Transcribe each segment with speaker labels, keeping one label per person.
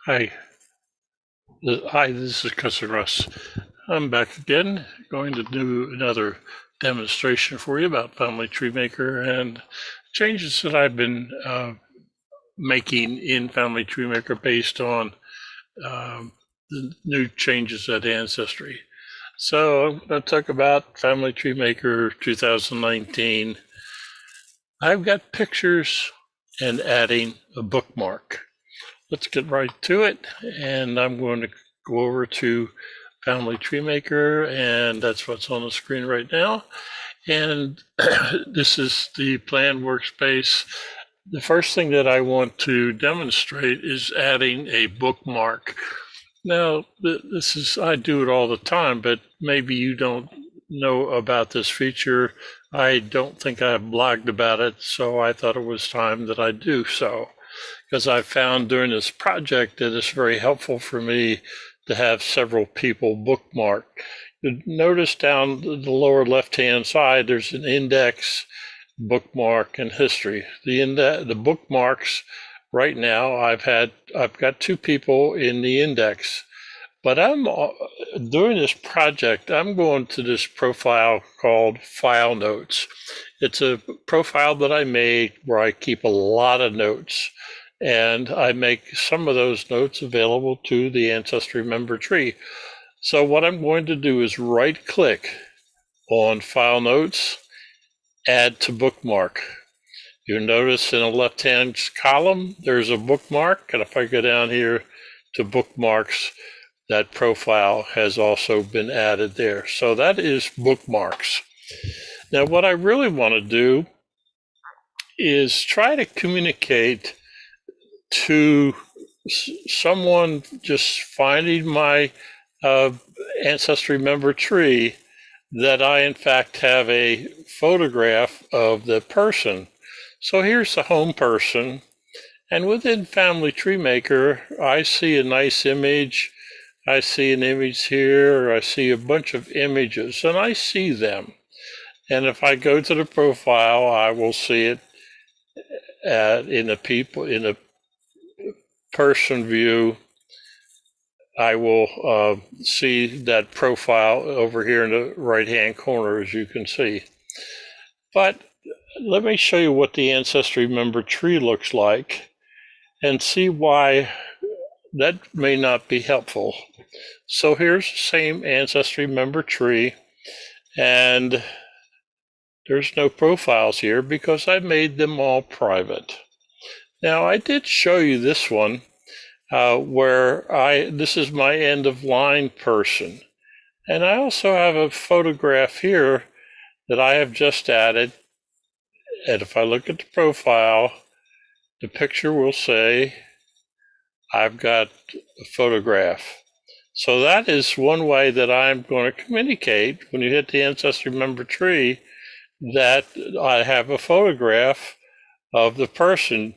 Speaker 1: Hi, this is Cousin Russ. I'm back again, going to do another demonstration for you about Family Tree Maker and changes that I've been making in Family Tree Maker based on the new changes at Ancestry. So I'm going to talk about Family Tree Maker 2019. I've got pictures and adding a bookmark. Let's get right to it, and I'm going to go over to Family Tree Maker, and that's what's on the screen right now. And this is the planned workspace. The first thing that I want to demonstrate is adding a bookmark. Now, I do it all the time, but maybe you don't know about this feature. I don't think I've blogged about it, so I thought it was time that I do so, because I found during this project that it's very helpful for me to have several people bookmark. Notice down the lower left-hand side, there's an index, bookmark, and history. The bookmarks right now, I've got 2 people in the index, but during this project, I'm going to this profile called File Notes. It's a profile that I made where I keep a lot of notes, and I make some of those notes available to the Ancestry member tree. So what I'm going to do is right-click on File Notes, Add to Bookmark. You'll notice in the left-hand column, there's a bookmark, and if I go down here to Bookmarks, that profile has also been added there. So that is bookmarks. Now, what I really want to do is try to communicate to someone just finding my Ancestry member tree that I in fact have a photograph of the person. So here's the home person, and within Family Tree Maker, I see a nice image. I see an image here, I see a bunch of images, and I see them. And if I go to the profile, I will see it in the person view. I will see that profile over here in the right-hand corner, as you can see. But let me show you what the Ancestry member tree looks like and see why that may not be helpful. So here's the same Ancestry member tree, and there's no profiles here because I made them all private. Now, I did show you this one where this is my end of line person. And I also have a photograph here that I have just added. And if I look at the profile, the picture will say I've got a photograph. So that is one way that I'm going to communicate when you hit the Ancestry member tree that I have a photograph of the person,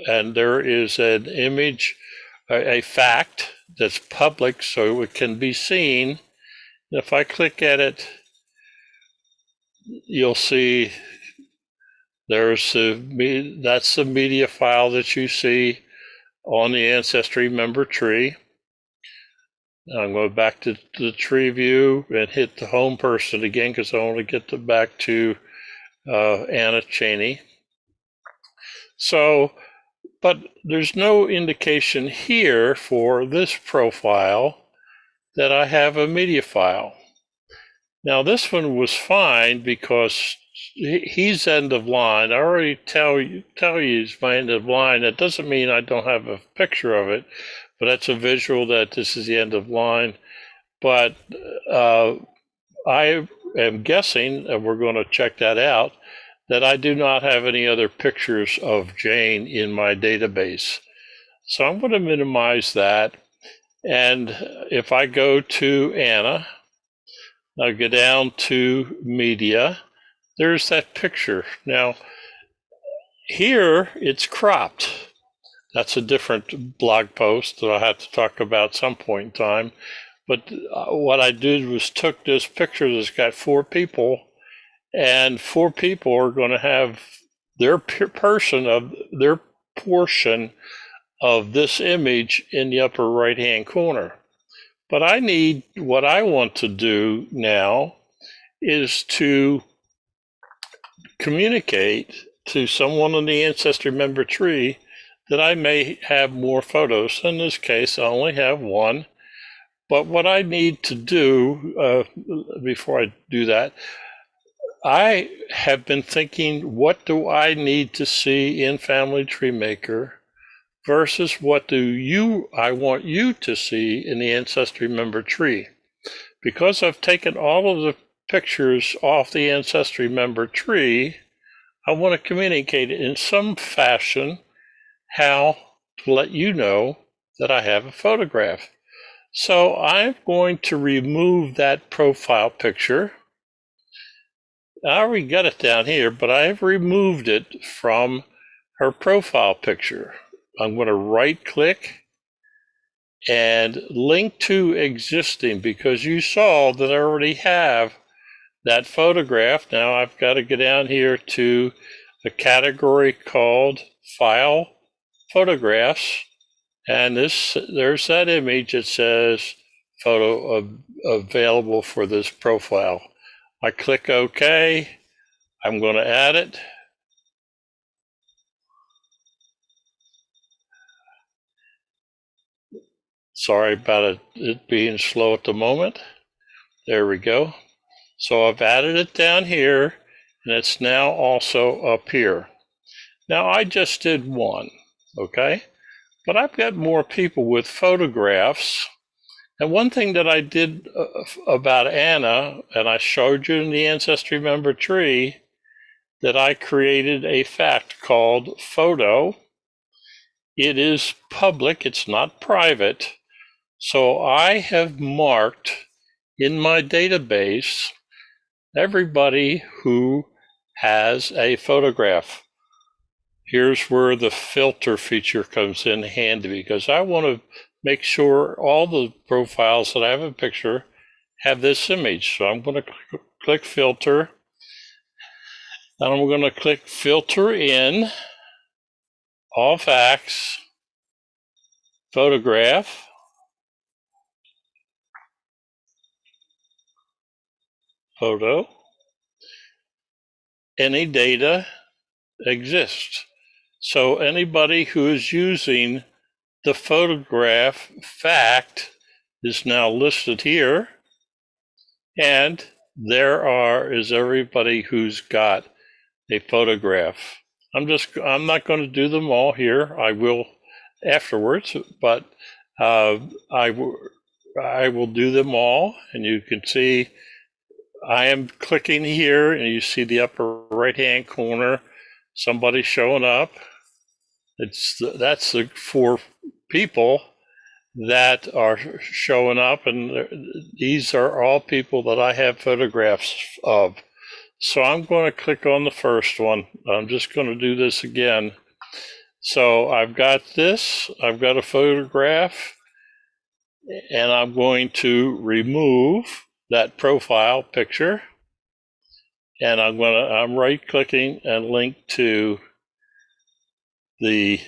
Speaker 1: and there is an image, a fact that's public so it can be seen. If I click at it, you'll see that's the media file that you see on the Ancestry member tree. I'm going back to the tree view and hit the home person again because I want to get back to Anna Cheney. So, but there's no indication here for this profile that I have a media file. Now this one was fine because he's end of line. I already tell you he's my end of line. That doesn't mean I don't have a picture of it, but that's a visual that this is the end of line. But I am guessing, and we're going to check that out, that I do not have any other pictures of Jane in my database. So I'm going to minimize that. And if I go to Anna, I'll go down to media, there's that picture. Now, here it's cropped. That's a different blog post that I'll have to talk about some point in time. But what I did was took this picture that's got 4 people, and 4 people are going to have their portion of this image in the upper right-hand corner. But what I want to do now is to communicate to someone in the ancestry member tree that I may have more photos. In this case, I only have one. But what I need to do, before I do that, I have been thinking, what do I need to see in Family Tree Maker versus what I want you to see in the ancestry member tree? Because I've taken all of the pictures off the ancestry member tree, I want to communicate in some fashion how to let you know that I have a photograph. So I'm going to remove that profile picture. I already got it down here, but I've removed it from her profile picture. I'm going to right click and link to existing, because you saw that I already have that photograph. Now I've got to go down here to the category called File Photographs, and there's that image that says photo available for this profile. I click OK. I'm going to add it. Sorry about it being slow at the moment. There we go. So I've added it down here, and it's now also up here. Now I just did one, okay? But I've got more people with photographs. And one thing that I did about Anna, and I showed you in the ancestry member tree, that I created a fact called photo. It is public, it's not private. So I have marked in my database everybody who has a photograph. Here's where the filter feature comes in handy, because I want to make sure all the profiles that I have a picture have this image. So I'm going to click filter, and I'm going to click filter in, all facts, photograph, photo, any data exists. So anybody who is using the photograph fact is now listed here, and there is everybody who's got a photograph. I'm not going to do them all here. I will afterwards, but I will do them all, and you can see I am clicking here, and you see the upper right-hand corner, somebody showing up. That's the 4 people that are showing up, and these are all people that I have photographs of. So I'm going to click on the first one. I'm just going to do this again. So I've got this, I've got a photograph, and I'm going to remove that profile picture, and I'm right clicking and link to the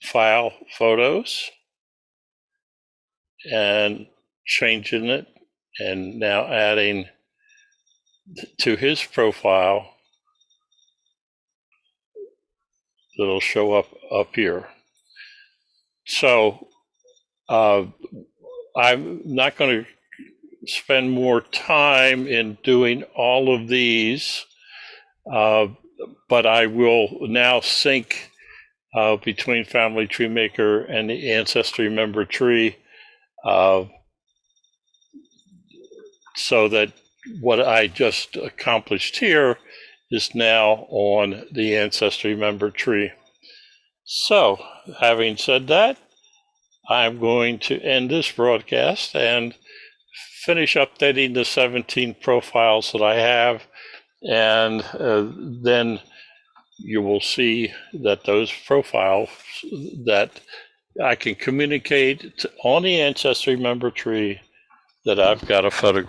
Speaker 1: file photos and changing it, and now adding to his profile that'll show up here. So I'm not going to spend more time in doing all of these, but I will now sync between Family Tree Maker and the ancestry member tree, so that what I just accomplished here is now on the ancestry member tree. So, having said that, I'm going to end this broadcast and finish updating the 17 profiles that I have, and then you will see that those profiles that I can communicate on the ancestry member tree that I've got a photograph.